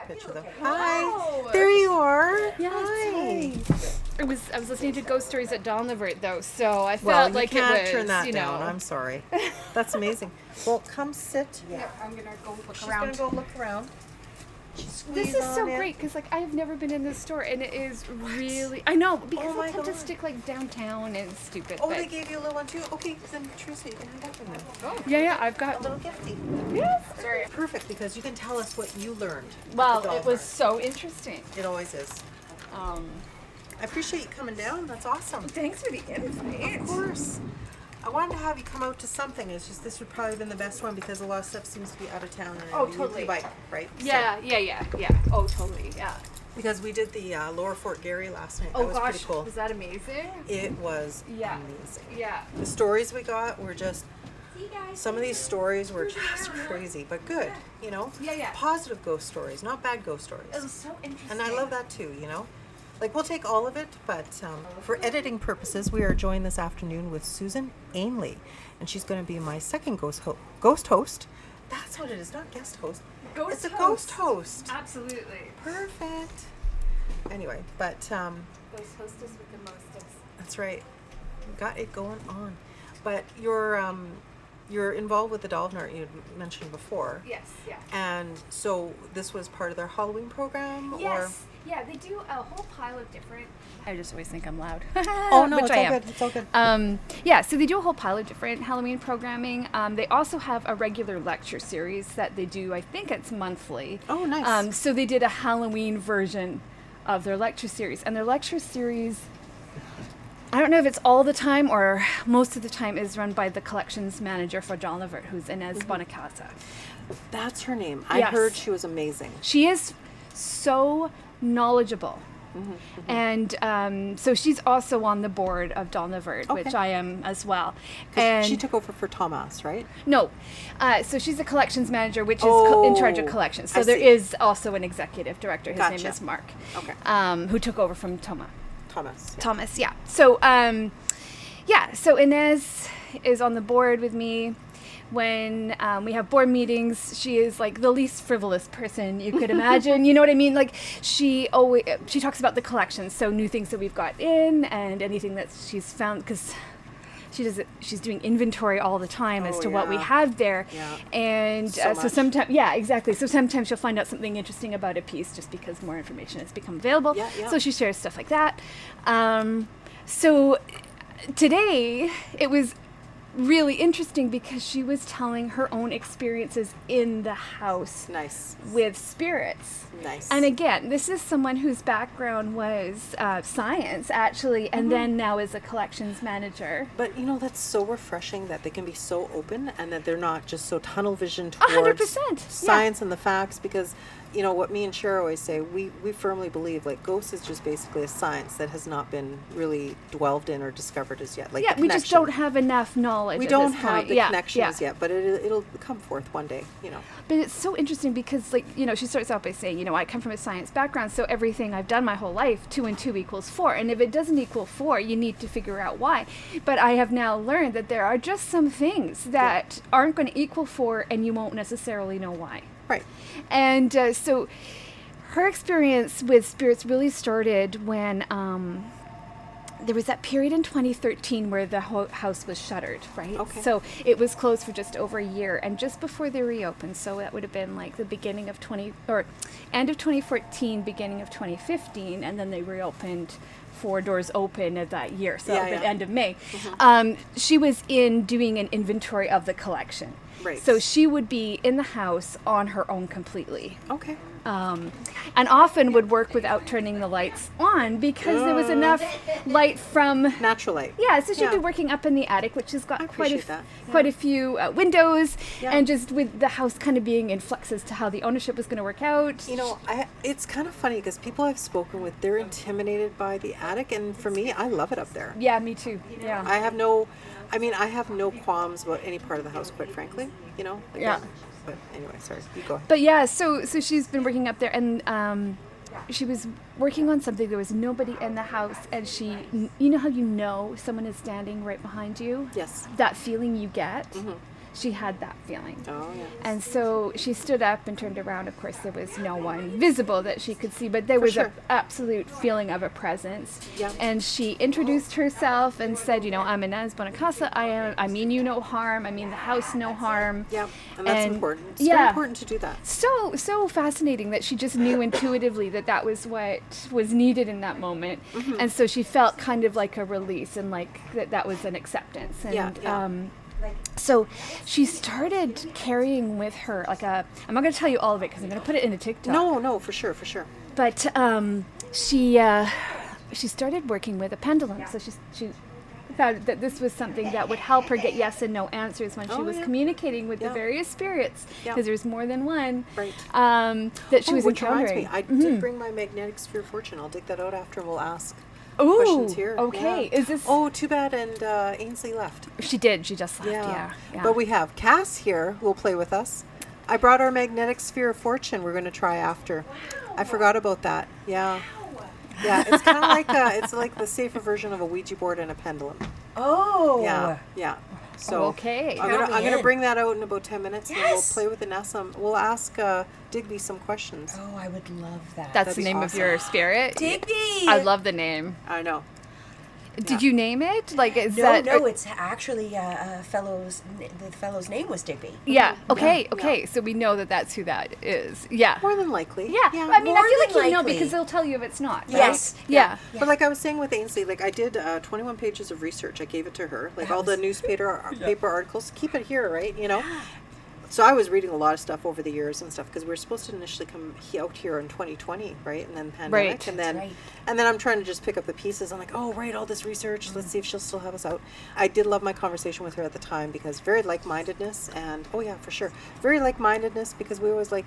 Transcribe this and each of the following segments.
picture though. Hi. There you are. Yes, Hi. I was listening to ghost stories at Donlevert though, so I felt like you it can't was, turn that you down. know. I'm sorry. That's amazing. Well, come sit. Yeah, I'm gonna go look She's around. gonna go look around. This is so great because like I've never been in this store and it is really. I know because my I tend to God. stick like downtown and it's stupid. Oh, but they gave you a little one too. Okay, then Teresa, you can have that from them. Oh, yeah, I've a got. little gifty. Yes. Sorry. Perfect, because you can tell us what you learned. at Well, the it Dollar was Mart. so interesting. It always is. I appreciate you coming down. That's awesome. Thanks for the invite. Of course. I wanted to have you come out to something. It's just this would probably have been the best one because a lot of stuff seems to be out of town. And Oh, you totally. bike, right? Yeah. Oh, totally. Yeah. Because we did the Lower Fort Garry last night. Oh That was gosh, pretty cool. was that amazing? It was Yeah. amazing. Yeah. The stories we got were just, some of these stories were just crazy, but good, you know? Yeah. Positive ghost stories, not bad ghost stories. It was so interesting. And I love that too, you know? Like, we'll take all of it, but for editing purposes, we are joined this afternoon with Susan Aynsley. And she's going to be my second ghost host. That's what it is, not guest host. It's a ghost host. Absolutely. Perfect. Anyway, but Ghost hostess with the mostest. that's right. We got it going on. But you're involved with the Dollar you mentioned before. Yes, yeah. And so this was part of their Halloween program? Yes. Yeah, they do a whole pile of different. I just always think I'm loud. Oh, no, Which it's I all am. good. It's all good. Yeah, so they do a whole pile of different Halloween programming. They also have a regular lecture series that they do, I think it's monthly. Oh, nice. So they did a Halloween version of their lecture series. And their lecture series, I don't know if it's all the time or most of the time, is run by the collections manager for Donlevert, who's Inez Bonacasa. That's her name. I Yes. heard she was amazing. She is so knowledgeable. And so she's also on the board of Donlevert, which Okay. I am as well. 'Cause And she took over for Thomas, right? no, so she's a collections manager, which is in charge of collections. So I there see. is also an executive director. His name Gotcha. is Mark, Okay. who took over from Thomas. Yeah. Thomas. Yeah. So so Inez is on the board with me. When we have board meetings, she is like the least frivolous person you could imagine. You know what I mean? Like she talks about the collections, so new things that we've got in and anything that she's found, because she's doing inventory all the time as to what we yeah. have there. Yeah. And So so much. sometimes, yeah, exactly. So sometimes she'll find out something interesting about a piece just because more information has become available. Yeah, yeah. So she shares stuff like that. So today it was really interesting because she was telling her own experiences in the house Nice. with spirits. Nice. And again, this is someone whose background was science, actually, and then now is a collections manager. But you know, that's so refreshing that they can be so open and that they're not just so tunnel vision towards 100%, science and the facts, because you know what me and Cher always say, we firmly believe like ghosts is just basically a science that has not been really delved in or discovered as yet. Like Yeah, the we just connection. don't have enough knowledge. We at don't this have point. the connection as Yeah. yet, but it'll come forth one day, you know. But it's so interesting because, like, you know, she starts out by saying, you know, I come from a science background, so everything I've done my whole life, 2 and 2 equals 4. And if it doesn't equal 4, you need to figure out why. But I have now learned that there are just some things that aren't going to equal 4, and you won't necessarily know why. Right. And so her experience with spirits really started when there was that period in 2013 where the house was shuttered, right? Okay. So it was closed for just over a year, and just before they reopened, so that would have been like the beginning of end of 2014, beginning of 2015, and then they reopened 4 doors open at that year, so Yeah, at the yeah. end of May. She was doing an inventory of the collection. Right. So she would be in the house on her own completely. Okay. And often would work without turning the lights on because there was enough light from... Natural light. Yeah, so she'd Yeah. be working up in the attic, which has got I quite appreciate that. quite a few windows, Yeah. and just with the house kind of being in flux as to how the ownership was going to work out. You know, it's kind of funny because people I've spoken with, they're intimidated by the attic, and for me, I love it up there. Yeah, me too. Yeah. I have no qualms about any part of the house, quite frankly. You know. Yeah. But anyway, sorry. You go ahead. But yeah, so she's been working up there, and she was working on something. There was nobody in the house, and you know how you know someone is standing right behind you? Yes. That feeling you get. she had that feeling. Oh, yeah. And so she stood up and turned around. Of course, there was no one visible that she could see, but there was sure. an absolute feeling of a presence. Yeah. And she introduced herself and said, you know, I'm Inez Bonacasa. I mean you no harm. I mean the house no harm. Yeah, and that's important. It's yeah. very important to do that. So fascinating that she just knew intuitively that that was what was needed in that moment. And so she felt kind of like a release and like that was an acceptance. And Yeah. so she started carrying with her like I'm not going to tell you all of it because I'm going to put it in a TikTok. No, for sure. But she started working with a pendulum. So she found that this was something that would help her get yes and no answers when she was communicating with the various spirits, because there's more than one, Right. that she was which encountering. reminds me, I did bring my magnetic sphere of fortune. I'll dig that out after and we'll ask Ooh, questions here. okay. Yeah. Is this? Oh, too bad. And Aynsley left. She did. She just left. Yeah. But we have Cass here who will play with us. I brought our magnetic sphere of fortune. We're going to try after. I forgot about that. Yeah. Yeah, it's kind of like it's like the safer version of a Ouija board and a pendulum. Oh. Yeah. So Okay. I'm Count me gonna in. bring that out in about 10 minutes, and then we'll Yes. play with Inessa. We'll ask Digby some questions. Oh, I would love that. That's That'd the be name of awesome. your spirit. Digby. I love the name. I know. Did you name it? Like, is No, that? it's actually the fellow's name was Digby. Yeah. Okay. Yeah. Okay. So we know that that's who that is. Yeah. More than likely. Yeah. I mean, I more feel like than you know likely. because they'll tell you if it's not. Right? Yes. Yeah. But like I was saying with Aynsley, like I did 21 pages of research. I gave it to her, like all the newspaper paper articles. Keep it here, right? You know. So I was reading a lot of stuff over the years and stuff because we were supposed to initially come out here in 2020, right? And then pandemic, Right. and then Right. and then I'm trying to just pick up the pieces. I'm like, oh, right, all this research. Let's see if she'll still have us out. I did love my conversation with her at the time because very like-mindedness and oh yeah, for sure, very like-mindedness because we always like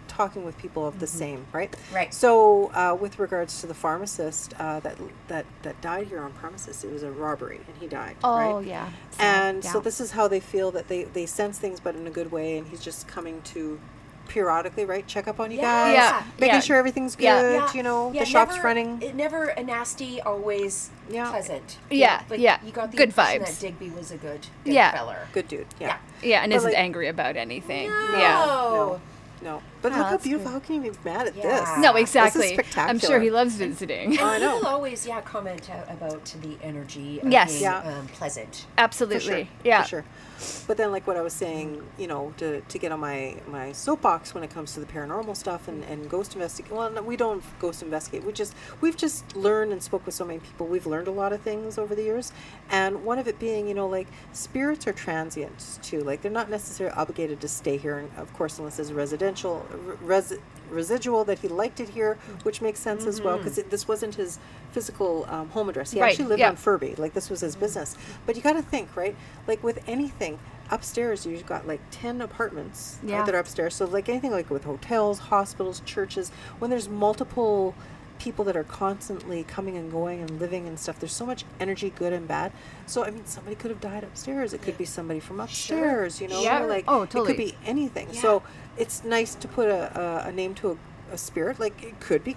talking with people of the same, right? Right. So with regards to the pharmacist that died here on premises, it was a robbery and he died. Oh right? yeah. And Yeah. so this is how they feel that they sense things, but in a good way. And he's just coming to periodically, right? Check up on you guys, Yeah. making Yeah. sure everything's good. Yeah. You know, Yeah, the shop's never, running. It never a nasty, always Yeah. pleasant. Yeah, yeah. You got the Good impression vibes. that Digby was a good Yeah. feller. Good dude. Yeah. Yeah, and But, isn't like- angry about anything. No. Yeah. No. But Oh, look how that's beautiful. How can you be mad at Yeah. this? No, This exactly. This is spectacular. I'm sure he loves visiting. And I he know. will always, comment about the energy of Yes. being Yeah. pleasant. Absolutely. For sure. Yeah. For sure. But then, like what I was saying, to get on my soapbox when it comes to the paranormal stuff and ghost investigate. Well, no, we don't ghost investigate. We've just learned and spoke with so many people. We've learned a lot of things over the years, and one of it being, like spirits are transient too. Like they're not necessarily obligated to stay here, and of course, unless it's residential. Residual that he liked it here, which makes sense as well because this wasn't his physical home address. He Right, actually lived yeah. on Furby, like this was his business. But you got to think, right? Like with anything upstairs, you've got like 10 apartments Yeah. that are upstairs. So like anything like with hotels, hospitals, churches, when there's multiple people that are constantly coming and going and living and stuff, there's so much energy, good and bad. So I mean, somebody could have died upstairs. It could be somebody from upstairs. Yeah. Like Oh, it totally. could be anything. Yeah. So it's nice to put a name to a spirit. Like it could be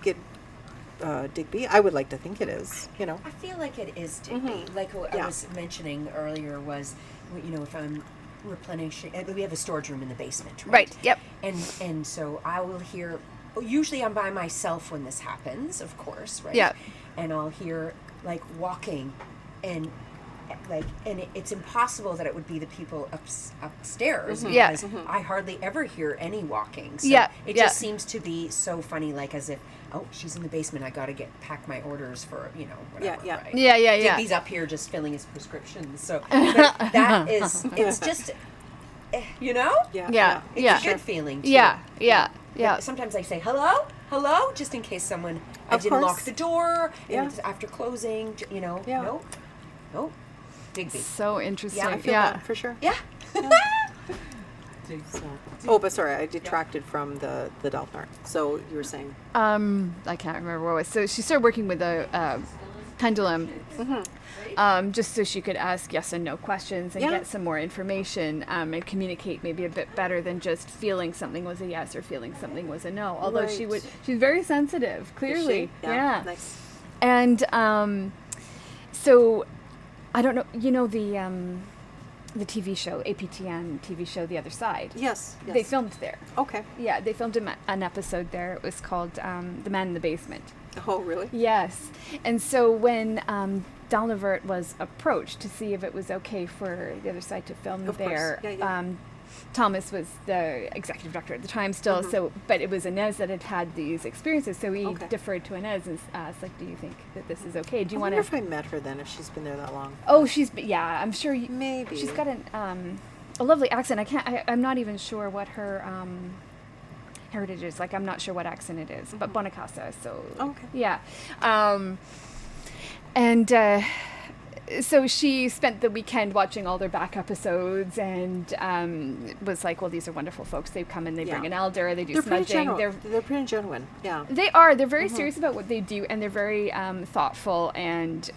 Digby. I would like to think it is. I feel like it is Digby. Like what I Yeah. was mentioning earlier was, if I'm replenishing, we have a storage room in the basement, right? Right. Yep. And so I will hear. Usually I'm by myself when this happens, of course, right? Yeah. And I'll hear like walking, and it's impossible that it would be the people upstairs Yeah. because I hardly ever hear any walking. So Yeah, it yeah. just seems to be so funny, like as if, oh, she's in the basement. I got to pack my orders for whatever. Yeah. Right? Yeah. Digby's up here just filling his prescriptions. So but that is, it's just, Yeah. Yeah. it's Yeah. a good feeling. Too. Yeah. Yeah. But Yeah. sometimes I say hello, just in case someone I Of didn't course. lock the door. Yeah. And it's after closing, Yeah. Nope. Digby. So interesting. I feel that for sure. Yeah. So. Oh, but sorry, I detracted from the Delphnark. So you were saying? I can't remember what it was. So she started working with a pendulum, just so she could ask yes and no questions and Yeah. get some more information and communicate maybe a bit better than just feeling something was a yes or feeling something was a no. Although Right. she's very sensitive, clearly. Is she? Yeah. Nice. And so I don't know, the TV show, APTN TV show, The Other Side. Yes. They filmed there. Okay. Yeah, they filmed an episode there. It was called The Man in the Basement. Oh, really? Yes. And so when Dalnevert was approached to see if it was okay for The Other Side to film Of there, course. Yeah. Thomas was the executive director at the time still, so but it was Inez that had these experiences, so he deferred to Inez and asked, like, do you think that this is okay? Do you want to... I wonder if I met her then, if she's been there that long. Oh, I'm sure maybe. She's got a lovely accent. I'm not even sure what her heritage is. Like, I'm not sure what accent it is, but Bonacasa, so... Okay. Yeah. So she spent the weekend watching all their back episodes and was like, well, these are wonderful folks. They come and they bring an elder, they do smudging. They're pretty genuine, yeah. They are. They're very serious about what they do, and they're very thoughtful and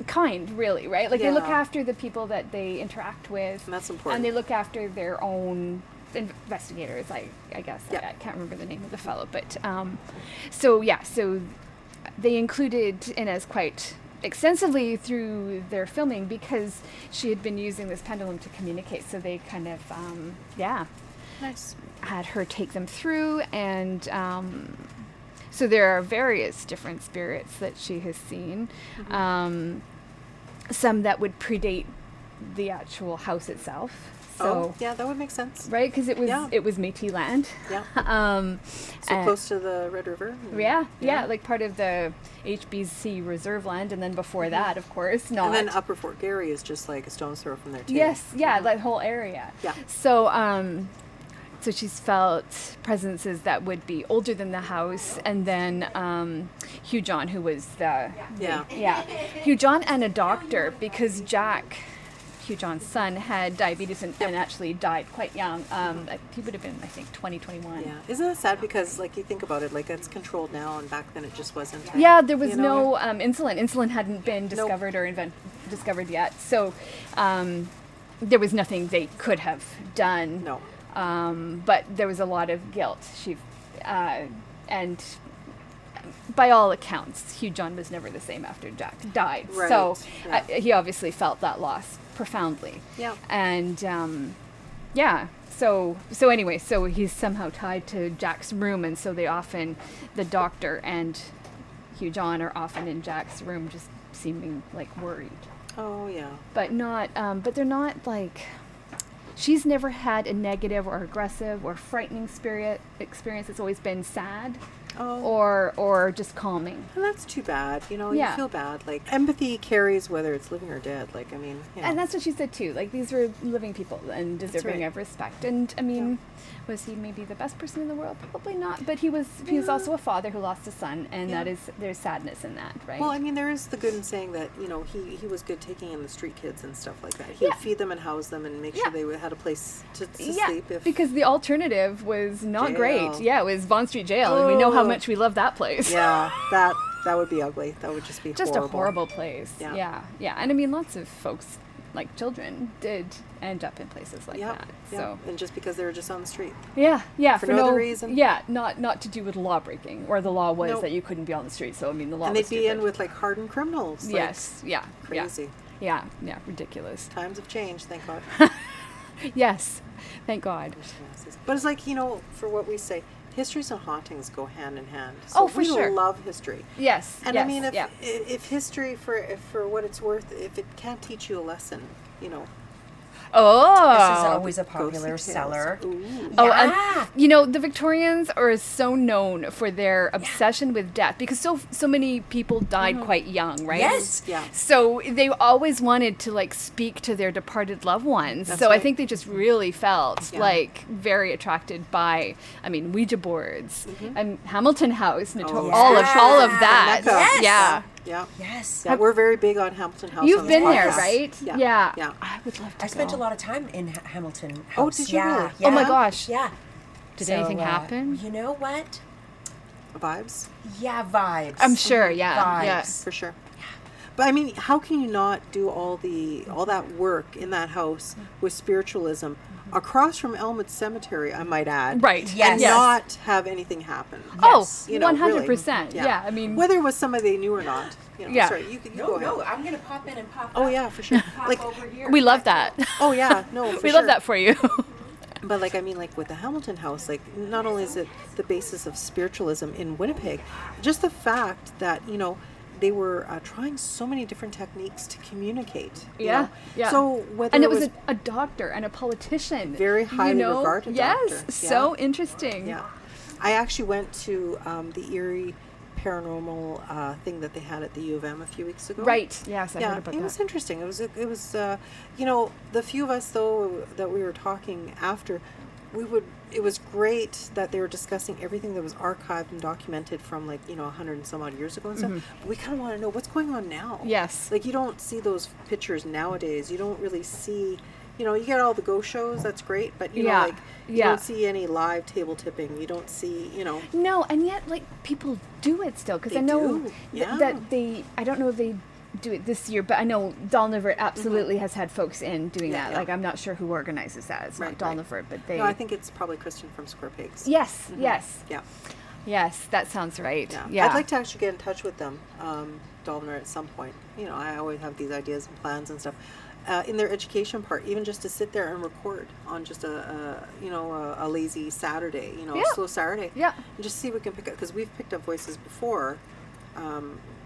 kind, really, right? Like, they look after the people that they interact with. And that's important. And they look after their own investigators, I guess. Yeah. I can't remember the name of the fellow. But so they included Inez quite extensively through their filming because she had been using this pendulum to communicate, so they kind of Nice. had her take them through, and so there are various different spirits that she has seen, some that would predate the actual house itself. So, yeah, that would make sense. right, because it was Métis land. Yeah. So and- close to the Red River. Yeah, like part of the HBC reserve land, and then before that, of course, not. And then Upper Fort Garry is just like a stone's throw from there too. Yes, that whole area. Yeah. So, so she's felt presences that would be older than the house, and then Hugh John, who was Hugh John and a doctor, because Hugh John's son had diabetes and actually died quite young. He would have been, I think, 21. Yeah. Isn't that sad? Because, like, you think about it, like, it's controlled now, and back then it just wasn't. Yeah, there was no insulin. Insulin hadn't been discovered or discovered yet. So there was nothing they could have done. No. But there was a lot of guilt. And by all accounts, Hugh John was never the same after Jack died. Right. So Yeah. he obviously felt that loss profoundly. Yeah. And so anyway, so he's somehow tied to Jack's room, and so the doctor and Hugh John are often in Jack's room, just seeming like worried. Oh, yeah. But but they're not like. She's never had a negative or aggressive or frightening experience. It's always been sad. Oh. Or just calming. And that's too bad. You Yeah. feel bad. Like, empathy carries whether it's living or dead. Like, I mean, And that's what she said too. Like, these were living people and deserving right. of respect. And I mean, was he maybe the best person in the world? Probably not. But he was also a father who lost a son, and there's sadness in that, right? Well, I mean, there is the good in saying that, he was good taking in the street kids and stuff like that. He would feed them and house them and make sure they had a place to sleep. Because the alternative was not Jail. great. Yeah, it was Vaughan Street Jail, and we know how much we love that place. Yeah, that would be ugly. That would just be Just horrible. a horrible place. Yeah. Yeah. And I mean, lots of folks, like children, did end up in places like that. Yeah. So And just because they were just on the street. yeah, For no other reason. Yeah, not to do with law breaking, or the law was Nope. that you couldn't be on the street. So I mean, the law. And was they'd be in stupid. with, like, hardened criminals. Like, Yes. Yeah. crazy. Yeah. Yeah. Ridiculous. Times have changed, thank God. Yes. Thank God. But it's like, for what we say, histories and hauntings go hand in hand. So Oh, for we sure. love history. Yes. And yes, I mean, yeah. if history, for what it's worth, if it can't teach you a lesson, Oh. This is always a popular ghostly tales. seller. Ooh. Oh, Yeah. and the Victorians are so known for their obsession with death, because so many people died quite young, right? Yes. Yeah. So they always wanted to, like, speak to their departed loved ones. That's so I right. think they just really felt Yeah. like very attracted by, Ouija boards and Hamilton House, Oh, all of yeah. that. Mecca. Yes. Yeah. Yeah. Yes. Yeah, we're very big on Hamilton House. You've on this been there, podcast. right? Yeah. Yeah. I would love to I spent go. a lot of time in Hamilton House. Oh, did you yeah, really? Yeah. Oh my gosh. Yeah. Did anything happen? You know what? Vibes, Yeah, vibes. I'm sure, yeah. Vibes. Yeah. for sure. But I mean, how can you not do all that work in that house with spiritualism across from Elmwood Cemetery, I might add, Right. Yes. and Yes. not have anything happen? Oh, You know, 100%. really. Yeah. I mean, Whether it was somebody they knew or not. You know, Yeah. Sorry, you No, go ahead. no, I'm gonna pop in and pop Oh out. yeah, for sure. Pop Like, over here. we love that. oh yeah, no, for we sure. love that for you. But like, I mean, like with the Hamilton House, like not only is it the basis of spiritualism in Winnipeg, just the fact that, you know, they were trying so many different techniques to communicate. You Yeah, know? yeah. So whether And it was a doctor and a politician. Very highly regarded Yes, doctor. so Yeah. interesting. Yeah, I actually went to the Erie paranormal thing that they had at the U of M a few weeks ago. Right. Yes, I Yeah, heard about it that. was interesting. It was you know, the few of us though that we were talking after, it was great that they were discussing everything that was archived and documented from, like, you know, 100 and some odd years ago and stuff. But we kind of want to know what's going on now. Yes. Like, you don't see those pictures nowadays. You don't really see, you know, you get all the ghost shows, that's great, but you know, like, you don't see any live table tipping. You don't see, you know. No, and yet, like, people do it still. Because They I know do, yeah. that I don't know if they do it this year, but I know Dalnivert absolutely has had folks in doing Yeah, that. yeah. Like, I'm not sure who organizes that. It's Right, not right. Dalnivert, but they... No, I think it's probably Kristen from Square Pigs. Yes, yes, Yeah. yes, that sounds right. Yeah. Yeah. I'd like to actually get in touch with them, Dalvner, at some point. You know, I always have these ideas and plans and stuff. In their education part, even just to sit there and record on just a lazy Saturday, you know, Yeah. a slow Saturday. Yeah. And just see if we can pick up, because we've picked up voices before.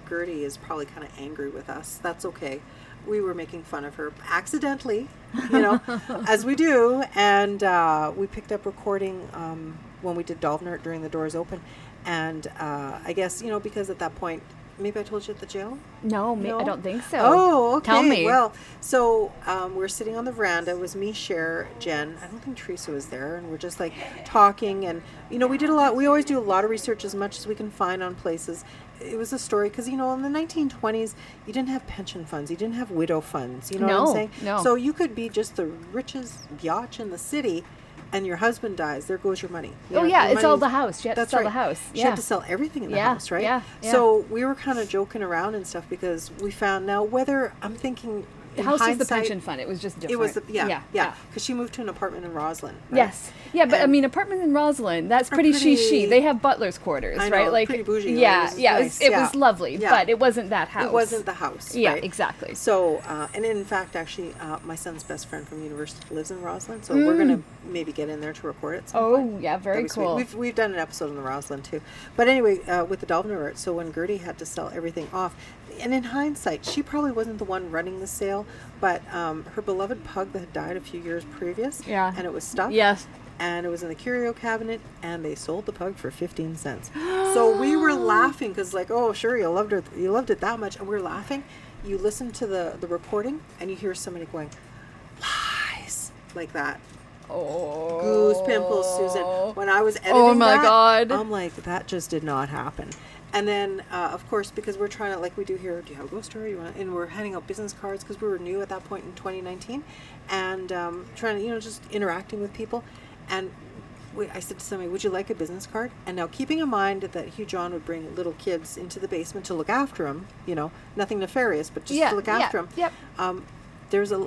Gertie is probably kind of angry with us. That's okay. We were making fun of her accidentally, you know, as we do. And we picked up recording when we did Dalvner during the Doors Open. And I guess, you know, because at that point, maybe I told you at the jail? No, No? I don't think so. Oh, okay. Tell me. Well, so we're sitting on the veranda. It was me, Cher, Jen. I don't think Teresa was there. And we're just like talking. And, you know, we always do a lot of research as much as we can find on places. It was a story because, you know, in the 1920s, you didn't have pension funds. You didn't have widow funds. You know what I'm saying? No. So you could be just the richest biatch in the city, and your husband dies. There goes your money. You Oh, know, yeah, your it's all money's- the house. You had to That's sell right. the house. She Yeah. had to sell everything in the Yeah, house, right? yeah, yeah. So we were kind of joking around and stuff because we found now whether I'm thinking The in house was the hindsight, pension fund. It was just different. It was yeah. because she moved to an apartment in Roslyn. Right? Yes. Yeah, but I And- mean, apartments in Roslyn, that's Are pretty pretty- she. They have butler's quarters, I know, right? Like, pretty bougie. Yeah, It was yeah. nice, It yeah. was lovely, Yeah. but it wasn't that house. It wasn't the house. Yeah, right? exactly. So, and in fact, actually, my son's best friend from university lives in Roslyn, so we're gonna maybe get in there to record it. Some point. Oh, yeah, very That'd be sweet. cool. We've done an episode on the Roslyn too, but anyway, with the Dalvner, so when Gertie had to sell everything off, and in hindsight, she probably wasn't the one running the sale, but her beloved pug that had died a few years previous, Yeah. and it was stuffed, Yes. and it was in the curio cabinet, and they sold the pug for 15 cents. So we were laughing because, like, oh, sure, you loved it that much, and we're laughing. You listen to the recording, and you hear somebody going, lies, like that. Oh. Goose pimples, Susan. When I was editing Oh my that, God. I'm like, that just did not happen. And then, of course, because we're trying to, like we do here, do you have a ghost story? And we're handing out business cards because we were new at that point in 2019, and trying to, you know, just interacting with people. And I said to somebody, would you like a business card? And now, keeping in mind that Hugh John would bring little kids into the basement to look after them, you know, nothing nefarious, but just Yeah, to look yeah, after them. yep.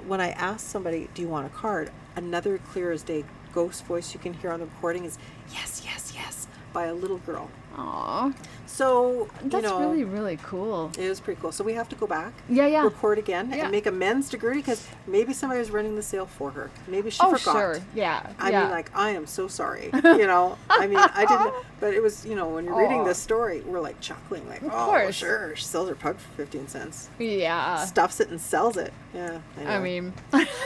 When I asked somebody, do you want a card? Another clear as day ghost voice you can hear on the recording is, yes, yes, yes, by a little girl. Aw. So, That's you know, really, really cool. it was pretty cool. So we have to go back, Yeah, yeah. record again, Yeah. and make amends to Gertie because maybe somebody was running the sale for her. Maybe she Oh, forgot. sure. Yeah. I yeah. mean, like, I am so sorry. You know, I mean, I didn't, but it was, you know, when you're reading Aw. this story, we're like chuckling, like, oh, course. sure, she sells her pug for 15 cents, Yeah. stuffs it and sells it. Yeah, I anyway. mean,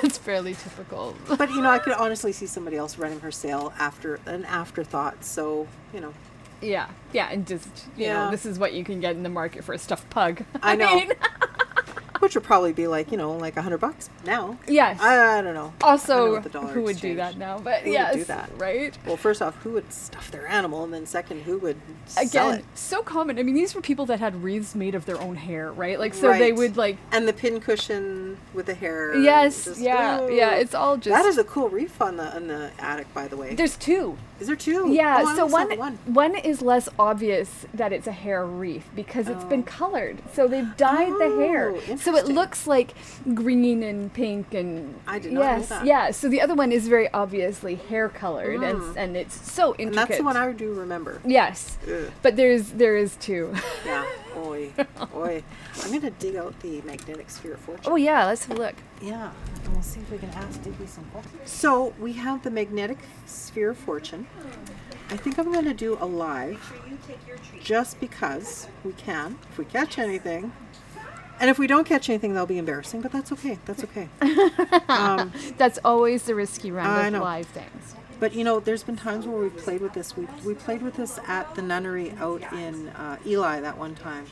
it's fairly typical. But you know, I could honestly see somebody else running her sale after an afterthought. So, you know, Yeah. Yeah. And just, you know, Yeah. this is what you can get in the market for a stuffed pug. I know. mean, which would probably be like, you know, like $100 now. yes. I don't know. I don't know Also, what the dollar who would do exchange- that now? But Who would yes, do that? right? Well, first off, who would stuff their animal, and then second, who would sell Again, it? so common. I mean, these were people that had wreaths made of their own hair, right? Like, so they Right. would like. And the pin cushion with the hair. Yes, just- yeah, ooh. yeah. It's all just. That is a cool reef on the attic, by the way. There's two. Is there two? Yeah, Oh, I so only saw the one is less obvious that it's a hair wreath because it's been colored. So they've dyed the hair. So it Interesting. looks like green and pink and I did not know yes, that. yeah. So the other one is very obviously hair colored and it's so intricate. And that's the one I do remember. Yes. Ugh. But there is two. Yeah. Oi. Oi. I'm going to dig out the magnetic sphere of fortune. Oh yeah, let's have a look. Yeah. And we'll see if we can ask Digby some questions. So we have the magnetic sphere of fortune. I think I'm going to do a live just because we can. If we catch anything. And if we don't catch anything, that'll be embarrassing, but that's okay. That's okay. That's always the risky I round of know. live things. But you know, there's been times where we've played with this. We played with this at the nunnery out in Eli that one time.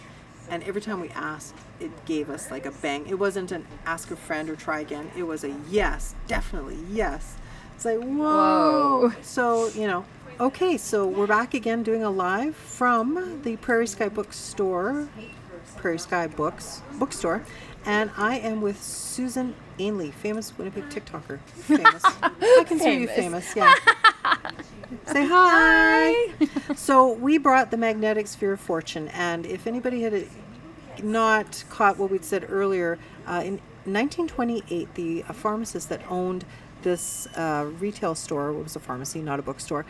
And every time we asked, it gave us like a bang. It wasn't an ask a friend or try again. It was a yes, definitely yes. It's like, whoa. Whoa. So, you know, okay, so we're back again doing a live from the Prairie Sky Books store, Prairie Sky Books bookstore. And I am with Susan Aynsley, famous Winnipeg TikToker. Famous. I consider you famous, yeah. Say hi. So we brought the magnetic sphere of fortune, and if anybody had not caught what we'd said earlier, in 1928, the pharmacist that owned this retail store, it was a pharmacy, not a bookstore,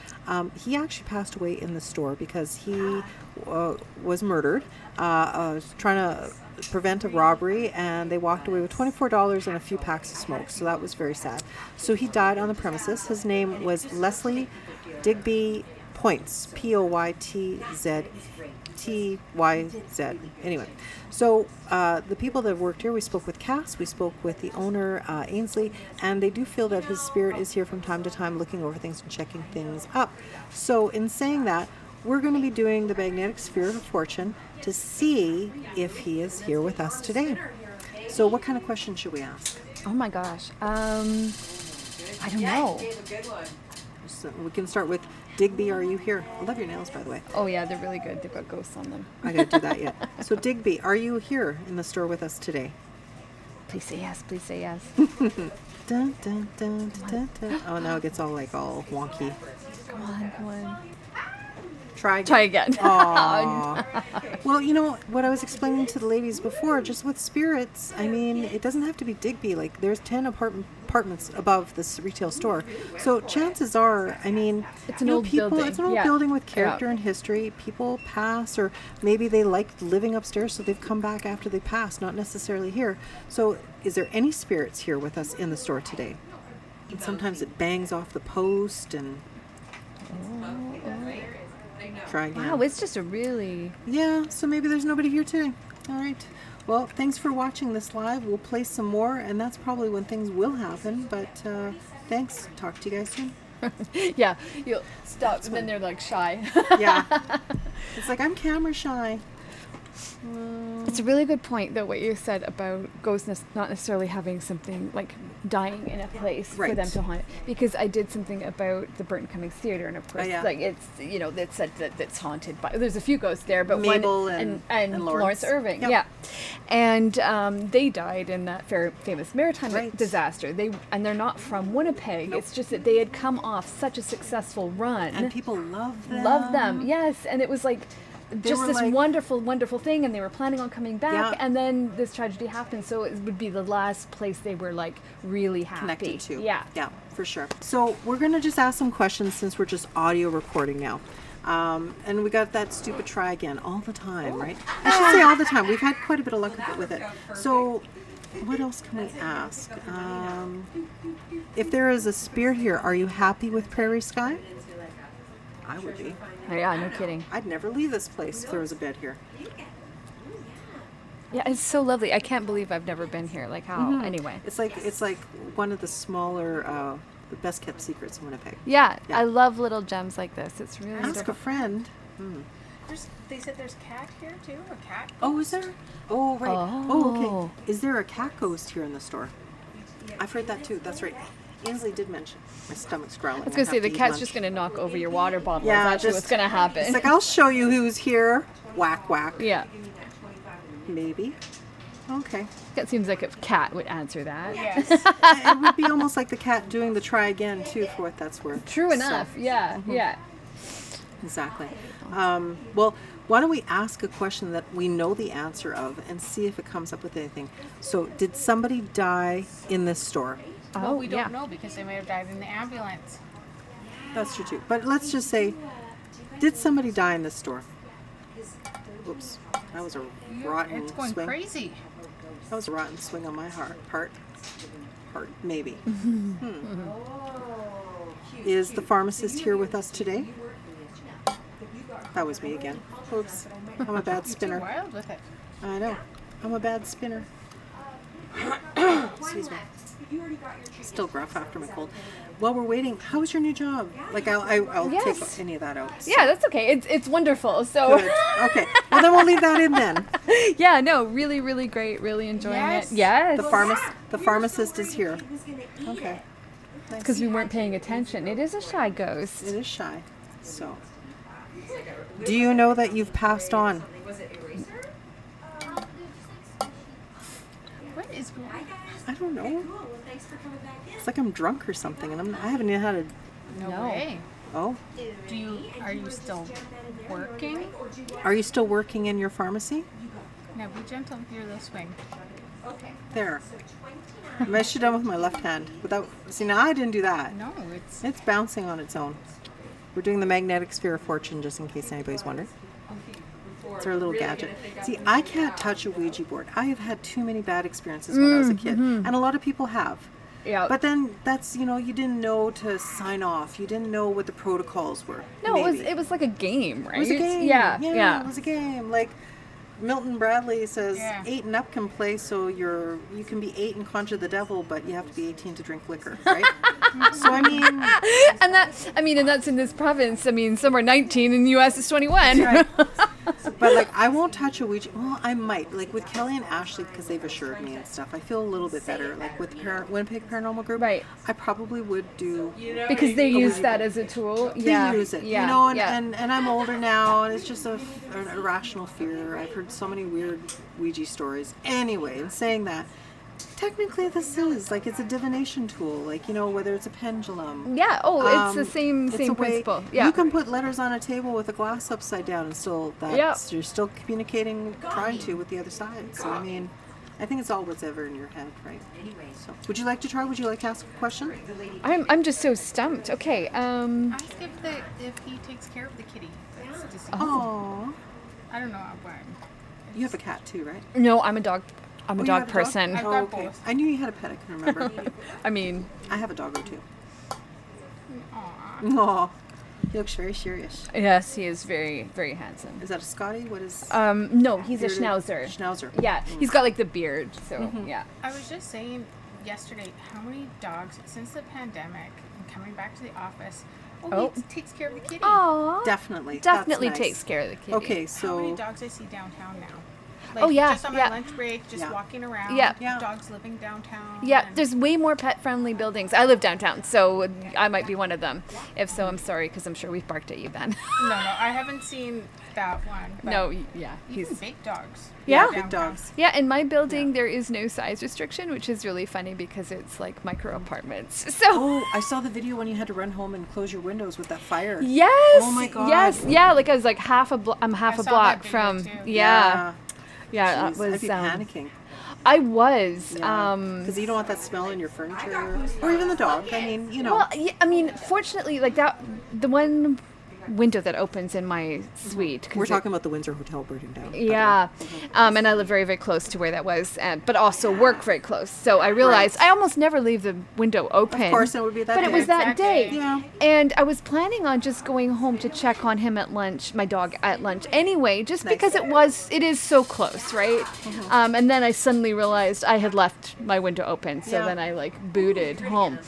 he actually passed away in the store because he was murdered, trying to prevent a robbery, and they walked away with $24 and a few packs of smoke. So that was very sad. So he died on the premises. His name was Leslie Digby Poyntz, Poytz. Anyway, so the people that worked here, we spoke with Cass, we spoke with the owner, Aynsley, and they do feel that his spirit is here from time to time looking over things and checking things up. So in saying that, we're going to be doing the magnetic sphere of fortune to see if he is here with us today. So what kind of question should we ask? Oh my gosh. I don't know. So we can start with Digby, are you here? I love your nails, by the way. Oh yeah, they're really good. They've got ghosts on them. I got to do that yet. So Digby, are you here in the store with us today? Please say yes. Please say yes. Dun, dun, dun, dun, dun, dun. Oh, now it gets all wonky. Come on. Try again. Try again. Aw. Well, you know what I was explaining to the ladies before, just with spirits, I mean, it doesn't have to be Digby. Like, there's 10 apartments above this retail store. So chances are, I mean, It's an old people, building. It's an old Yeah. building with character Yeah. and history. People pass, or maybe they liked living upstairs, so they've come back after they passed, not necessarily here. So is there any spirits here with us in the store today? And sometimes it bangs off the post and... Try again. Wow, it's just a really... Yeah, so maybe there's nobody here today. All right. Well, thanks for watching this live. We'll play some more, and that's probably when things will happen. But thanks. Talk to you guys soon. Yeah, you'll stop, and then they're like shy. Yeah. It's like, I'm camera shy. It's a really good point, though, what you said about ghosts not necessarily having something like dying in a place for Right. them to haunt it. Because I did something about the Burton Cummings Theatre, and of course, yeah. like it's that said that it's haunted by. There's a few ghosts there, but Mabel one and Lawrence Irving, Yep. yeah, and they died in that famous maritime Right. disaster. They're not from Winnipeg. Nope. It's just that they had come off such a successful run. And people love them. Love them, yes, and it was like just were this like- wonderful thing, and they were planning on coming back, Yeah. and then this tragedy happened, so it would be the last place they were like really happy. Connected to. Yeah. Yeah, for sure. So we're going to just ask some questions since we're just audio recording now. And we got that stupid try again all the time, right? I should say all the time. We've had quite a bit of luck with it. So what else can we ask? If there is a spirit here, are you happy with Prairie Sky? I would be. Oh, yeah, no kidding. I'd never leave this place if there was a bed here. Yeah, it's so lovely. I can't believe I've never been here. Like how? Anyway. It's like one of the smaller, the best kept secrets in Winnipeg. Yeah, Yeah. I love little gems like this. It's really Ask a different. friend. They said there's cat here too, a cat. Oh, is there? Oh, right. Oh. Oh, okay. Is there a cat ghost here in the store? I've heard that too. That's right. Aynsley did mention. My stomach's growling. I was gonna say the cat's just gonna knock over your water bottle. Yeah, That's actually just- what's gonna happen. It's like, I'll show you who's here. Whack, whack. Yeah. Maybe. Okay. That seems like a cat would answer that. Yes. It would be almost like the cat doing the try again too, for what that's worth. True So, enough. Yeah. Yeah. exactly. Well, why don't we ask a question that we know the answer of and see if it comes up with anything. So, did somebody die in this store? Well, we yeah. don't know because they may have died in the ambulance. That's true too. But let's just say, did somebody die in this store? Oops, that was a rotten It's going swing. crazy. That was a rotten swing on my part, maybe. Is the pharmacist here with us today? That was me again. Oops, I'm a bad Too spinner. wild with it. I know, I'm a bad spinner. Excuse me. Still gruff after my cold. While we're waiting, how's your new job? Like, I'll Yes. take any of that out. Yeah, that's okay. It's wonderful. So Good. Okay. Well, then we'll leave that in then. yeah, no, really, really great. Really enjoying Yes. it. Yes. The pharmacist is here. Okay. Because we weren't paying attention. It is a shy ghost. It is shy. So, do you know that you've passed on? What is going on? I don't know. It's like I'm drunk or something, and I haven't even had a. No, No. way. Oh, Are you still working? are you still working in your pharmacy? Now be gentle with your little swing. There. I should have done with my left hand. Without. See, now I didn't do that. No, it's It's bouncing on its own. We're doing the magnetic sphere of fortune, just in case anybody's wondering. It's our little gadget. See, I can't touch a Ouija board. I have had too many bad experiences when I was a kid, and a lot of people have. Yeah. But then that's, you didn't know to sign off. You didn't know what the protocols were. no, maybe. it was like a game, right? It was a game. Yeah. Yeah, Yeah. it was a game. Like Milton Bradley says, Yeah. 8 and up can play, so you can be 8 and conjure the devil, but you have to be 18 to drink liquor, right? So I mean, and that's in this province. I mean, some are 19 in the U.S. is 21. right. But like, I won't touch a Ouija. Well, I might. Like with Kelly and Ashley, because they've assured me and stuff. I feel a little bit better. Like with the Winnipeg Paranormal Group, Right. I probably would do. Because they use Ouija that board. as a tool. They Yeah. use it, Yeah. and I'm older now, and it's just an irrational fear. I've heard so many weird Ouija stories. Anyway, in saying that, technically this is like it's a divination tool, like whether it's a pendulum. Yeah. Oh, it's the same It's a way- principle. Yeah. You can put letters on a table with a glass upside down, and still you're still communicating, trying to with the other side. So I mean, I think it's all what's ever in your head, right? So, would you like to try? Would you like to ask a question? I'm just so stumped. Okay. ask if he takes care of the kitty that's deceased. Oh, I don't know why. you have a cat too, right? No, I'm a dog. I'm a Oh, you dog have a person. I've got both. I knew you had a pet. I can remember. I mean, I have a doggo too. Aw. Aw, he looks very serious. yes, he is very, very handsome. Is that a Scottie? What is? No, he's a bearded- schnauzer. Schnauzer. Yeah, he's got like the beard. So yeah. I was just saying yesterday how many dogs since the pandemic and coming back to the office. Oh. He takes care of the kitty. Oh, Definitely. definitely That's nice. takes care of the kitty. Okay, How many so dogs I see downtown now? Oh, yeah, Just on my yeah. lunch break, just Yeah. walking around. Yeah. Yeah. Dogs living downtown. Yeah, and- there's way more pet-friendly buildings. I live downtown, so I might be one of them. If so, I'm sorry because I'm sure we've barked at you, Ben. No, I haven't seen that one. But no, yeah, even he's big dogs. Yeah. big downtown. dogs. yeah. In my building, there is no size restriction, which is really funny because it's like micro apartments. So Oh, I saw the video when you had to run home and close your windows with that fire. yes, Oh my God. yes, yeah. Like I was like I'm half I a saw block that video from too. yeah, yeah. Jeez, That was I'd be panicking. I was Because you don't want that smell in your furniture, or even the dog. I mean, Well, yeah, I mean, fortunately, like that, the one window that opens in my suite. 'cause We're it- talking about the Windsor Hotel burning down. by the way. Yeah, and I live very, very close to where that was, but also work very close. So I realized I almost never leave the window open. Of course, it would be that But day. it was that day. Yeah. And I was planning on just going home to check on him at lunch, my dog at lunch anyway, just Nice. because it is so close, right? And then I suddenly realized I had left my window open, so Yeah. then I like booted home.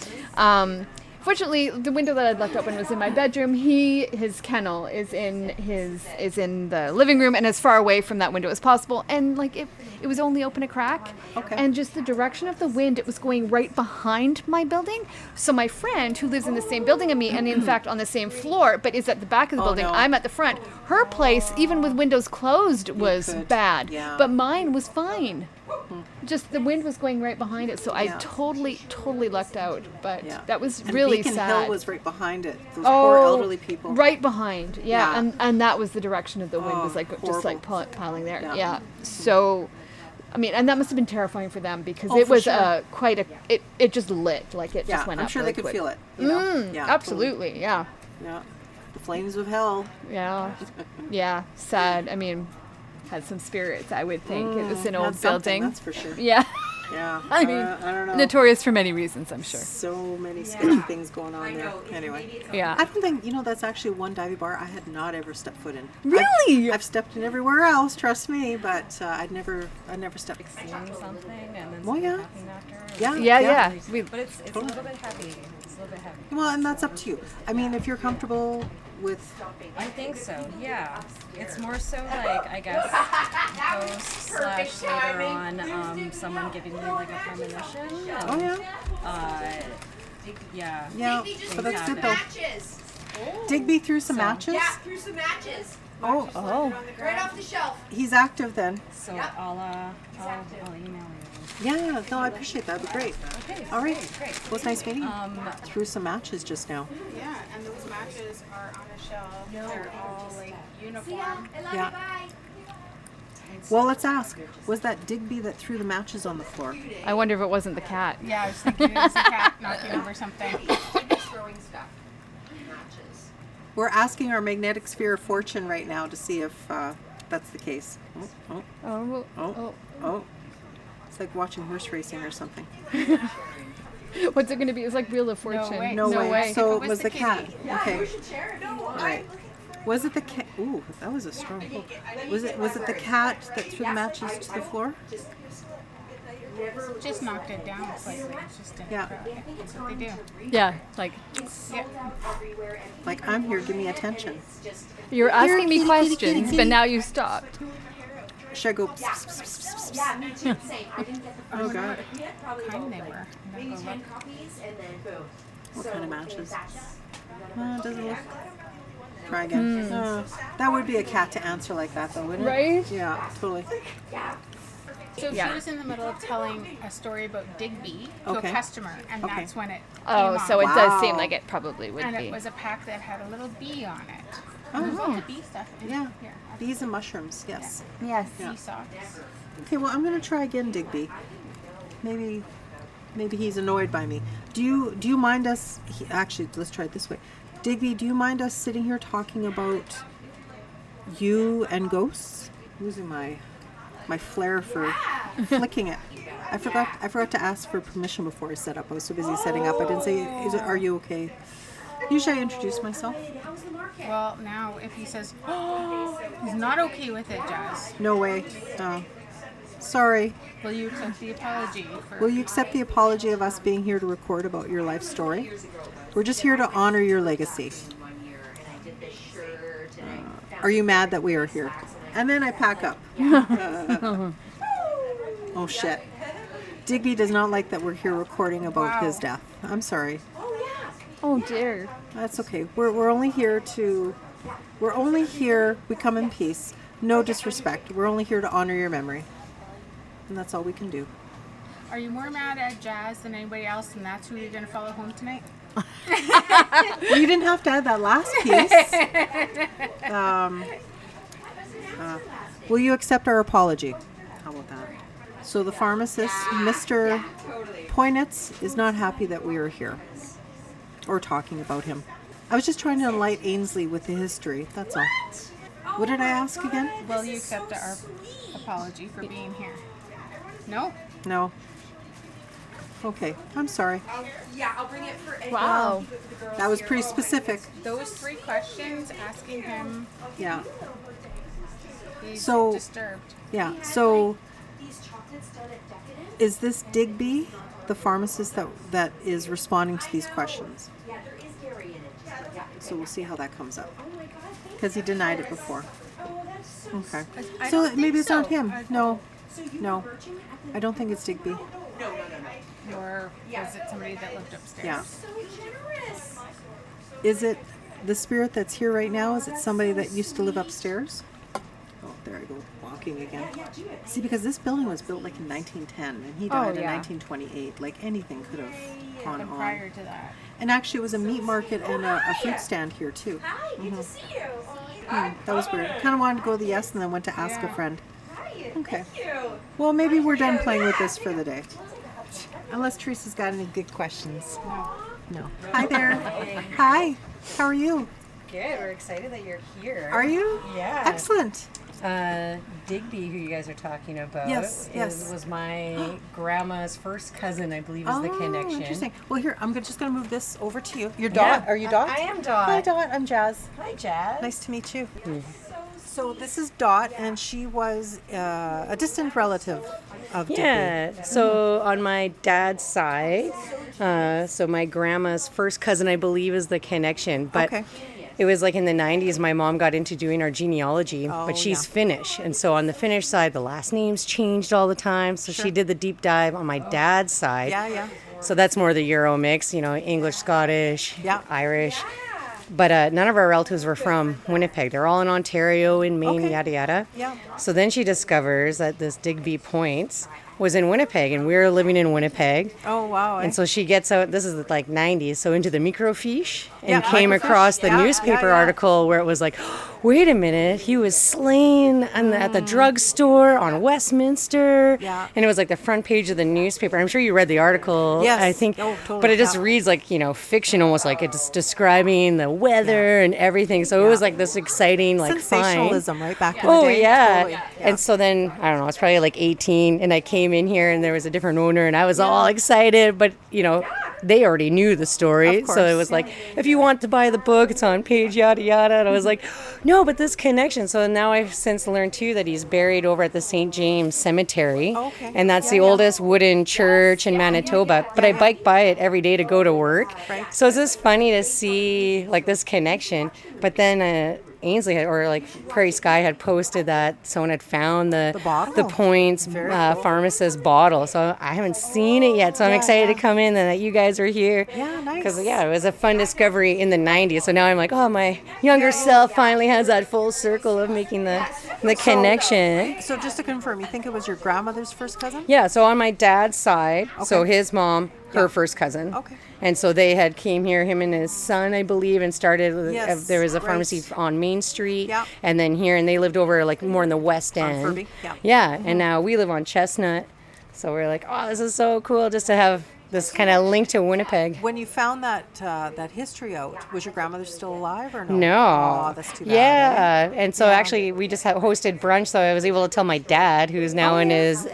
Fortunately, the window that I'd left open was in my bedroom. His kennel is in the living room and as far away from that window as possible. And like it was only open a crack. Okay. And just the direction of the wind, it was going right behind my building. So my friend who lives in the same building as me, and in fact on the same floor, but is at the back of the Oh, building, no. I'm at the front. Her place, even with windows closed, was could. bad. Yeah. But mine was fine. just the wind was going right behind it, so I Yeah. totally lucked out. But Yeah. that was And really Beacon sad. Hill was right behind it. Those poor elderly people. Right behind, yeah. Yeah. And that was the direction of the wind, Oh, was like just like horrible. piling there. Yeah. Yeah. So, I mean, and that must have been terrifying for them because Oh, it for was sure. quite a it just lit, like it Yeah, just went I'm up sure really they could quick. feel it. You know? Yeah, totally. Absolutely, yeah. Yeah. The flames of hell. Yeah. Yeah. Sad. I mean, had some spirits, I would think. It was an Had old something, building. That's for sure. Yeah. Yeah. I mean, I don't know. notorious for many reasons, I'm sure. So many sketchy things going on there. Anyway. Yeah. I don't think, that's actually one divey bar I had not ever stepped foot in. Really? I've stepped in everywhere else, trust me, but I'd never stepped. Seeing something and then Oh, yeah. something after. Yeah. Yeah. We, But it's a little bit heavy. It's a little bit heavy. Well, and that's up to you. I mean, if you're comfortable with, I think so, yeah. It's more so like, I guess, post / later on, someone giving me like a premonition. And, oh yeah, yeah. yeah, but that's good though. Matches. Digby threw some matches. Yeah, threw some matches. Oh, Right off the shelf. he's active then. So I'll email you. Yeah, no, I appreciate that. That'd be great. Okay. All right. Great. Well, it's nice meeting you. Threw some matches just now. Yeah, and those matches are on a shelf. They're all like uniform. I love Yeah. you. Bye. Well, let's ask. Was that Digby that threw the matches on the floor? I wonder if it wasn't the cat. Yeah, I was thinking it was a cat knocking over something. Throwing stuff. Matches. We're asking our magnetic sphere of fortune right now to see if that's the case. Oh, Oh, oh, oh. It's like watching horse racing or something. what's it going to be? It's like Wheel of Fortune. way. No, way. So If it it was was the the cat. kitty. Okay. should share it. No, All right. Was it the cat? Ooh, that was a strong pull. Was it the cat that threw the matches to the floor? Just knocked it down slightly. It's just a Yeah. That's what they do. Yeah, like Yeah. Like, I'm here, give me attention. you're asking me kitty, questions, kitty, kitty. but now you stopped. Should I go? Pss, pss, pss, pss, pss? Yeah, me too. Same. I didn't get the Oh, God. probably Kind they were. maybe I'll go 10 look. copies and then boom. What kind of matches? It doesn't look. Try again. That would be a cat to answer like that, though, wouldn't it? Right? Yeah, totally. So Yeah. she was in the middle of telling a story about Digby to Okay. a customer, and Okay. that's when it Oh, came so on. it does seem Wow. like it probably would And be. it was a pack that had a little bee on it. Oh. There's all the bee stuff in Yeah. here. Bees and mushrooms, yes. Yes. Bee socks. Okay, well, I'm going to try again, Digby. Maybe he's annoyed by me. Do you mind us? Actually, let's try it this way. Digby, do you mind us sitting here talking about you and ghosts? Losing my flair for flicking it. I forgot to ask for permission before I set up. I was so busy setting up. I didn't say, are you okay? Usually I introduce myself. Well, now if he says, oh, he's not okay with it, Jazz, No way. No. Sorry. will you accept the apology? Will you accept the apology of us being here to record about your life story? We're just here to honor your legacy. Are you mad that we are here? And then I pack up. Oh shit. Digby does not like that we're here recording about his death. I'm sorry. Oh dear. That's okay. We're only here we come in peace. No disrespect. We're only here to honor your memory. And that's all we can do. Are you more mad at Jazz than anybody else, and that's who you're going to follow home tonight? Well, you didn't have to add that last piece. Will you accept our apology? How about that? So the pharmacist, Mr. Poinitz, is not happy that we are here or talking about him. I was just trying to enlighten Aynsley with the history. That's all. What did I ask again? Will you accept our apology for being here? No? No. Okay, I'm sorry. Yeah, I'll bring it for Wow. That was pretty specific. Those 3 questions, asking him, Yeah. he's So- disturbed. Yeah. So these chocolates done at Decadent. is this Digby, the pharmacist that is responding to these questions? Yeah, there is dairy in it. Yeah. So we'll see how that comes up. Oh my god. Because he denied it before. Oh, that's so Okay. I So don't think maybe it's not so. him. No. So you No. were virgin at the I don't think it's Digby. Or was it somebody that lived upstairs? Yeah. so generous. Is it the spirit that's here right now? Is it somebody that used to live upstairs? there I go, walking again. See, because this building was built like in 1910, and he died in yeah. 1928. Like anything could have gone And on. prior to that. And actually, it was a meat market and a fruit stand here too. Hi, good to see you. That was weird. Kind of wanted to go to the yes, and then went to ask a friend. Hi, Okay. thank you. Well, maybe we're done playing with this for the day. Unless Teresa's got any good questions. No. Hi there. Hi. How are you? Good. We're excited that you're here. Are you? Yeah. Excellent. Digby, who you guys are talking about, Yes, yes. was my grandma's first cousin, I believe, is the connection. Interesting. Well, here, I'm just going to move this over to you. You're Yeah. Dot? Are you Dot? I am Dot. Hi, Dot. I'm Jazz. Hi, Jazz. Nice to meet you. So this is Dot, and she was a distant relative of Digby. Yeah. So on my dad's side, so my grandma's first cousin, I believe, is the connection. But Okay. it was like in the 90s, my mom got into doing our genealogy, but she's Finnish. And so on the Finnish side, the last names changed all the time. So she did the deep dive on my dad's side. Yeah, yeah. So that's more the Euro mix, English, Scottish, Yeah. Irish. But none of our relatives were from Winnipeg. They're all in Ontario, in Maine, Okay. yada, yada. Yeah. So then she discovers that this Digby Points was in Winnipeg, and we were living in Winnipeg. Oh, wow. And so she gets out, this is like 90s, so into the microfiche, and Yeah, came microfiche. across the Yeah, newspaper yeah, yeah. article where it was like, wait a minute, he was slain at the drugstore on Westminster. Yeah. And it was like the front page of the newspaper. I'm sure you read the article. Yes. I think, Oh, totally. but it just Yeah. reads like, fiction almost, like it's describing the weather and everything. So it was like this exciting, like, find. Sensationalism, right? Back in the Oh day. yeah. Totally. And so then I don't know, I was probably like 18, and I came in here, and there was a different owner, and I was all excited, but they already knew the story. Of So it course. was like, if you want to buy the book, it's on page yada yada. And I was like, no, but this connection. So now I've since learned too that he's buried over at the St. James Cemetery. Okay. And that's Yeah, the yeah. oldest wooden church in Manitoba. But I bike by it every day to go to work. Right. So it's just funny to see like this connection. But then Aynsley or like Prairie Sky had posted that someone had found the bottle. Points Very cool. pharmacist bottle. So I haven't seen it yet. So I'm Yeah, excited yeah. to come in and that you guys are here. Yeah, nice. Because it was a fun discovery in the 90s. So now I'm like, oh, my younger self finally has that full circle of making the connection. So just to confirm, you think it was your grandmother's first cousin? Yeah, so on my dad's side, so Okay. his mom, her first cousin. Okay. And so they had came here, him and his son, I believe, and started. Yes, There was a right. pharmacy on Main Street, Yeah. and then here, and they lived over like more in the West On End. Furby, yeah. Yeah, and now we live on Chestnut, so we're like, oh, this is so cool just to have this kind of link to Winnipeg. When you found that that history out, was your grandmother still alive or no? No. Oh, that's too bad. eh? Yeah, and so actually we just hosted brunch, so I was able to tell my dad, who's now in his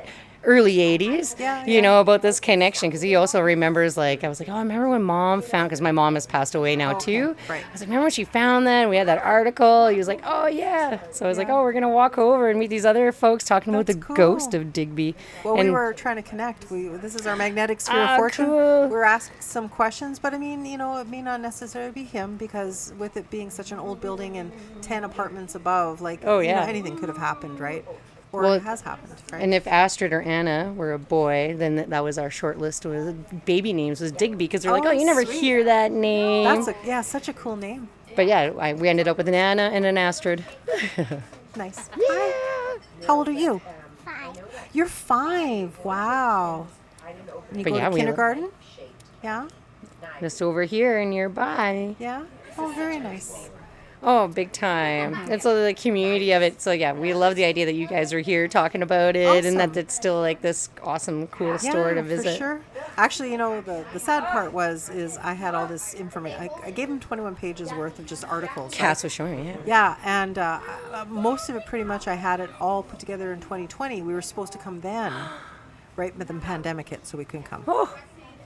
early 80s, Yeah, you yeah. know, about this connection, because he also remembers, like, I was like, oh, I remember when mom found, because my mom has passed away now too. right. I was like, remember when she found that, and we had that article? He was like, oh yeah. So I was like, oh, we're going to walk over and meet these other folks talking about the That's cool. ghost of Digby. Well, and we were trying to connect. This is our magnetic sphere Ah, of fortune. cool. We were asked some questions, but I mean, it may not necessarily be him because with it being such an old building and 10 apartments above, like, Oh, yeah. anything could have happened, right? Or Well, it has happened, right? And if Astrid or Anna were a boy, then that was our short list. Was baby names was Digby, because they're like, Oh, oh, you never sweet. hear that name. Such a cool name. But yeah, we ended up with an Anna and an Astrid. Nice. Hi. How old are you? 5. You're 5. Wow. You But go yeah, to we- kindergarten? Yeah. Just over here and nearby. Yeah. Oh, very nice. Oh, big time. And so the community of it. So yeah, we love the idea that you guys are here talking about it, and that Awesome. it's still like this awesome, cool store to visit. For sure. Actually, the sad part is I had all this information. I gave him 21 pages worth of just articles. Cass right? was showing, yeah. Yeah, and most of it pretty much I had it all put together in 2020. We were supposed to come then, right? But the pandemic hit, so we couldn't come. Oh,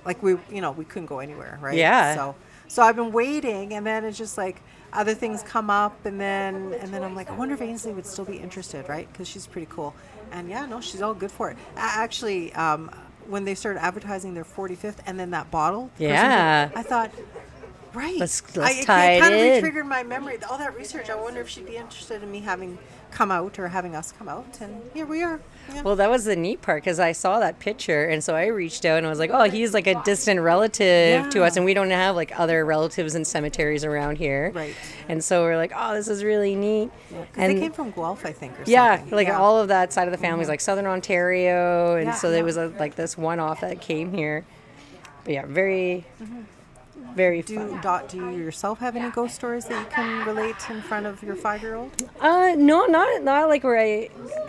Like we couldn't go anywhere, right? Yeah. So I've been waiting, and then it's just like other things come up, and then I'm like, I wonder if Aynsley would still be interested, right? Because she's pretty cool, and yeah, no, she's all good for it. Actually, when they started advertising their 45th, and then that bottle, Yeah. I thought, right, Let's I tie it kind of in. re-triggered my memory. All that research, I wonder if she'd be interested in me come out or having us come out, and here we are. Yeah. Well, that was the neat part because I saw that picture, and so I reached out and I was like, "Oh, he's like a distant relative to us, and we don't have like other relatives in cemeteries around here." Right. And so we're like, "Oh, this is really neat." Because they came from Guelph, I think, or Yeah, something. like all of that side of the family is like Southern Ontario, and so there was like this one-off that came here. But yeah, very, very fun. Do you yourself have any ghost stories that you can relate in front of your 5-year-old? No, not like where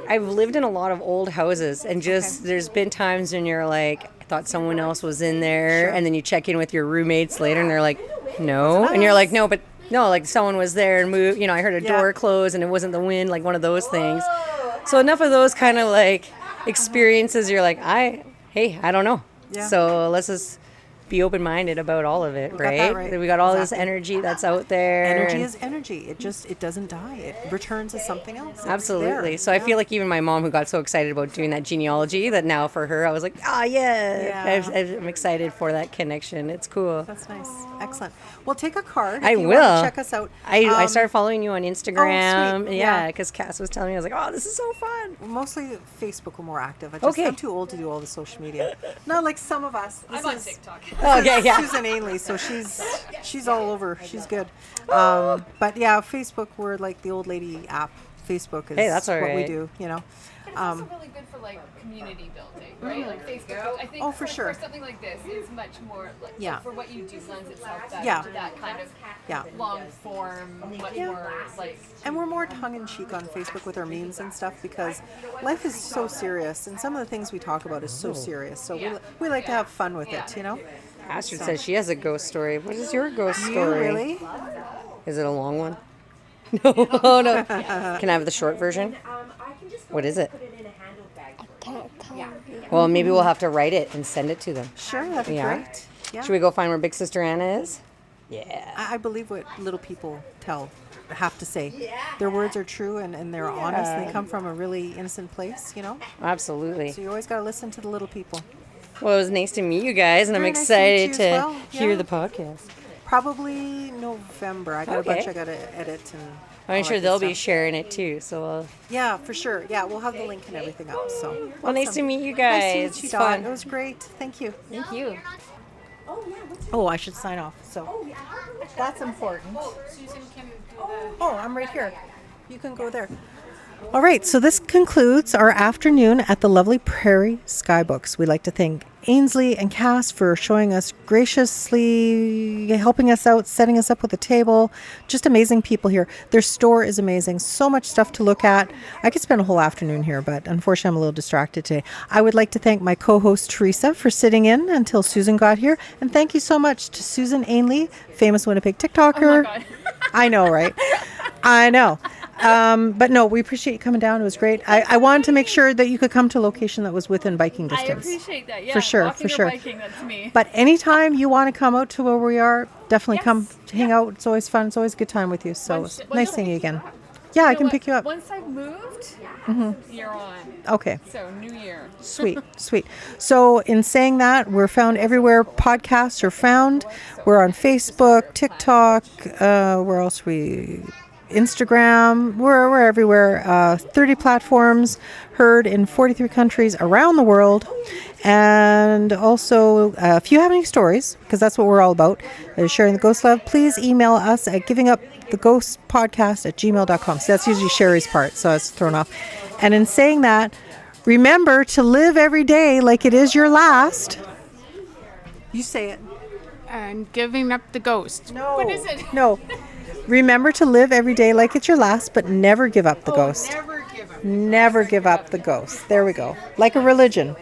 I've lived in a lot of old houses, and just there's been times when you're like, I thought someone else was in there, and then you check in with your roommates later, and they're like, no, and you're like, no, but no, like someone was there and moved. You know, I heard a door close, and it wasn't the wind, like one of those things. So enough of those kind of like experiences. You're like, I don't know. Yeah. So let's just be open-minded about all of it, right? that right. We got all Exactly. this energy that's out there. Energy and- is energy. It doesn't die. It returns as something else. It's Absolutely. there. So I feel like even my mom, who got so excited about doing that genealogy, that now for her, I was like, Yeah. I'm excited for that connection. It's cool. That's nice. Excellent. Well, take a card. I if you will. want to check us out. I started following you on Instagram. sweet. Yeah, Yeah. because Cass was telling me, I was like, oh, this is so fun. Mostly Facebook, we're more active. Okay. I'm too old to do all the social media. Not like some of us. I'm on TikTok. Okay, yeah. Susan Aynsley, so she's all over. She's good. But yeah, Facebook, we're like the old lady app. Facebook is Hey, that's all what we right. do, you know. It's also really good for like community building, right? Like Facebook. I think for sure. for something like this is much more like Yeah. for what you do lends itself better Yeah. to that kind of Yeah. long form, much more like And we're more tongue-in-cheek on Facebook with our memes and stuff because life is so serious, and some of the things we talk about is so serious. So we like to have fun with it, you know. Astrid says she has a ghost story. What is your ghost You story? really? Is it a long one? No, no. Can I have the short version? I can just What is it? put it in a handle bag. Well, maybe we'll have to write it and send it to them. Sure, that'd be Yeah. great. Yeah. Should we go find where Big Sister Anna is? Yeah. I believe what little people have to say. Their words are true and they're honest. They come from a really innocent place, you know. Absolutely. So you always got to listen to the little people. Well, it was nice to meet you guys, and Very I'm nice to meet excited you to as well. hear Yeah. the podcast. Probably November. I got a bunch Okay. I got to edit and. I'm all sure that they'll good be stuff. sharing it too. So, Yeah, for sure. Yeah, we'll have the link and everything up. So. well, nice to awesome. meet you guys. Nice to meet you, It's Dot. fun. It was great. Thank you. Thank you. Oh, I should sign off. So. That's important. Susan can do the. Oh, I'm right here. You can go there. All right, so this concludes our afternoon at the lovely Prairie Sky Books. We'd like to thank Aynsley and Cass for showing us graciously, helping us out, setting us up with a table. Just amazing people here. Their store is amazing. So much stuff to look at. I could spend a whole afternoon here, but unfortunately I'm a little distracted today. I would like to thank my co-host Teresa for sitting in until Susan got here. And thank you so much to Susan Aynsley, famous Winnipeg TikToker. God. I know, right? I know. But no, we appreciate you coming down. It was great. I wanted to make sure that you could come to a location that was within biking I distance. appreciate that. Yeah, For sure, walking for sure. or biking, that's me. But anytime you want to come out to where we are, definitely come hang out. It's always fun. It's always a good time with you. So Once- it's well, nice you'll seeing you pick you again. Yeah, I know can what? pick you up. Once I've moved, you're on. Okay. So new year. Sweet, sweet. So, in saying that, we're found everywhere podcasts are found. We're on Facebook, TikTok. Where else are we? Instagram. We're everywhere. 30 platforms, heard in 43 countries around the world. And also, if you have any stories, because that's what we're all about, sharing the ghost love, please email us at givinguptheghostpodcast@gmail.com. So that's usually Sherry's part, so I was thrown off. And in saying that, remember to live every day like it is your last. You say it. And giving up the ghost. No. What is it? No. Remember to live every day like it's your last, but never give up the ghost. Never give up. Never give up the ghost. There we go. Like a religion.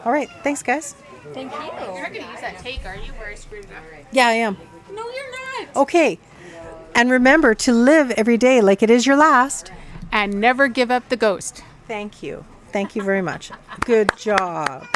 All right. Thanks, guys. Thank you. You're not going to use that take, are you? Where I screwed it up. Yeah, I am. No, you're not. Okay. And remember to live every day like it is your last. And never give up the ghost. Thank you. Thank you very much. Good job.